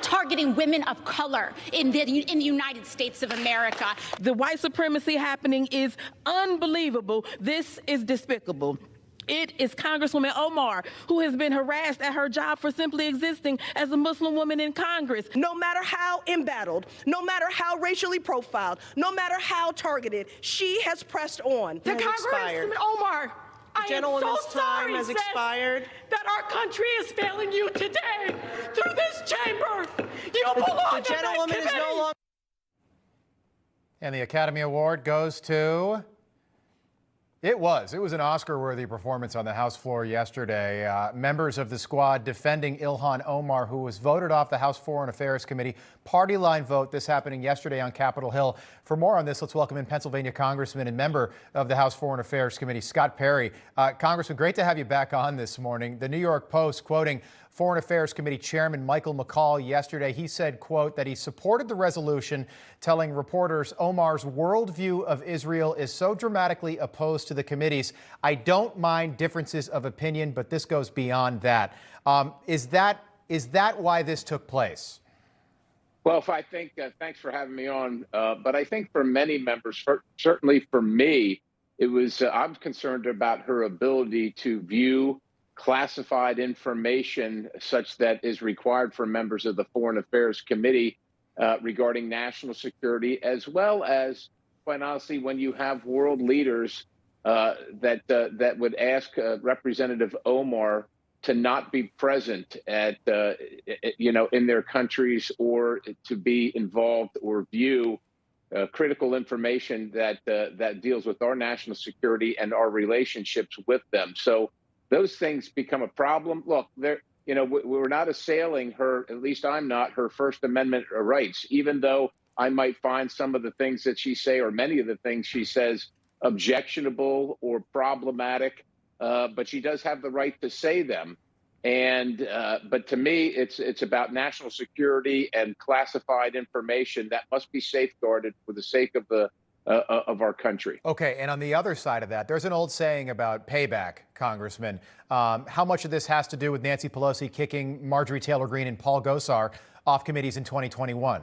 about targeting women of color in the United States of America. The white supremacy happening is unbelievable. This is despicable. It is Congresswoman Omar, who has been harassed at her job for simply existing as a Muslim woman in Congress. No matter how embattled, no matter how racially profiled, no matter how targeted, she has pressed on. To Congresswoman Omar, I am so sorry, has expired. That our country is failing you today through this chamber. You belong The gentlewoman is no longer. And the Academy Award goes to... It was an Oscar-worthy performance on the House floor yesterday. Members of the squad defending Ilhan Omar, who was voted off the House Foreign Affairs Committee. Party line vote, this happening yesterday on Capitol Hill. For more on this, let's welcome in Pennsylvania Congressman and member of the House Foreign Affairs Committee, Scott Perry. Congressman, great to have you back on this morning. The New York Post quoting Foreign Affairs Committee Chairman Michael McCaul yesterday. He said, quote, that he supported the resolution, telling reporters Omar's worldview of Israel is so dramatically opposed to the committee's. I don't mind differences of opinion, but this goes beyond that. Is that why this took place? Well, if I think, thanks for having me on. But I think for many members, certainly for me, it was, I'm concerned about her ability to view classified information such that is required for members of the Foreign Affairs Committee regarding national security, as well as, quite honestly, when you have world leaders that would ask Representative Omar to not be present at, in their countries, or to be involved or view critical information that deals with our national security and our relationships with them. So those things become a problem. Look, we're not assailing her, at least I'm not, her First Amendment rights, even though I might find some of the things that she say, or many of the things she says, objectionable or problematic. But she does have the right to say them. And but to me, it's about national security and classified information that must be safeguarded for the sake of our country. Okay, and on the other side of that, there's an old saying about payback, Congressman. How much of this has to do with Nancy Pelosi kicking Marjorie Taylor Greene and Paul Gosar off committees in 2021?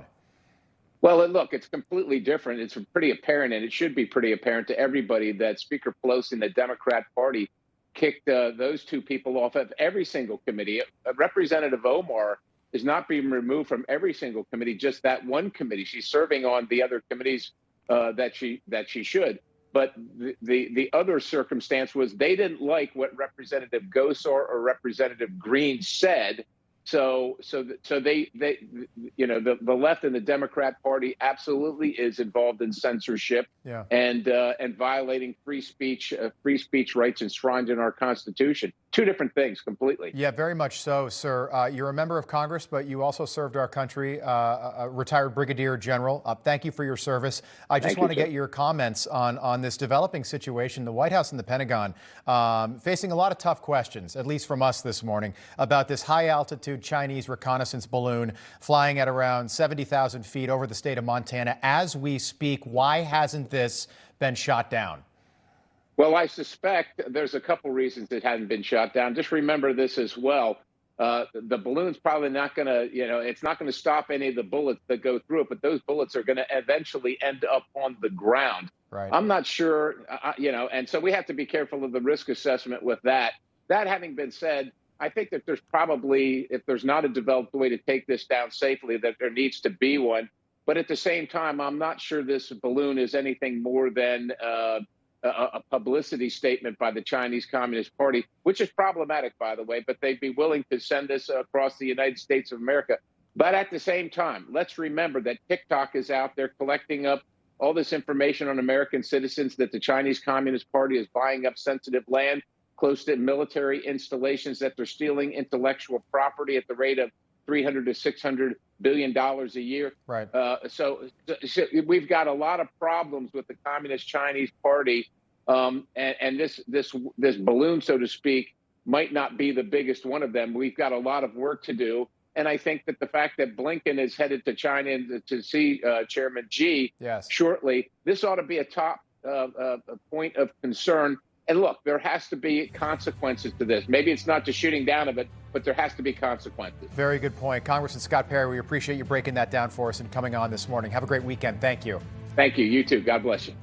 Well, look, it's completely different. It's pretty apparent, and it should be pretty apparent to everybody, that Speaker Pelosi and the Democrat Party kicked those two people off of every single committee. Representative Omar is not being removed from every single committee, just that one committee. She's serving on the other committees that she should. But the other circumstance was they didn't like what Representative Gosar or Representative Greene said. So they the left and the Democrat Party absolutely is involved in censorship, yeah, and violating free speech rights enshrined in our Constitution. Two different things completely. Yeah, very much so, sir. You're a member of Congress, but you also served our country, a retired brigadier general. Thank you for your service. I just want to get your comments on this developing situation. The White House and the Pentagon facing a lot of tough questions, at least from us this morning, about this high-altitude Chinese reconnaissance balloon flying at around 70,000 feet over the state of Montana as we speak. Why hasn't this been shot down? Well, I suspect there's a couple reasons it hadn't been shot down. Just remember this as well. The balloon's probably not going to, it's not going to stop any of the bullets that go through it, but those bullets are going to eventually end up on the ground. Right. I'm not sure, and so we have to be careful of the risk assessment with that. That having been said, I think that there's probably, if there's not a developed way to take this down safely, that there needs to be one. But at the same time, I'm not sure this balloon is anything more than a publicity statement by the Chinese Communist Party, which is problematic, by the way, but they'd be willing to send this across the United States of America. But at the same time, let's remember that TikTok is out there collecting up all this information on American citizens, that the Chinese Communist Party is buying up sensitive land close to military installations, that they're stealing intellectual property at the rate of $300 to $600 billion a year. Right. So we've got a lot of problems with the Communist Chinese Party, and this balloon, so to speak, might not be the biggest one of them. We've got a lot of work to do, and I think that the fact that Blinken is headed to China to see Chairman Xi yes. shortly, this ought to be a top point of concern. And look, there has to be consequences to this. Maybe it's not the shooting down of it, but there has to be consequences. Very good point. Congressman Scott Perry, we appreciate you breaking that down for us and coming on this morning. Have a great weekend. Thank you. Thank you. You too. God bless you.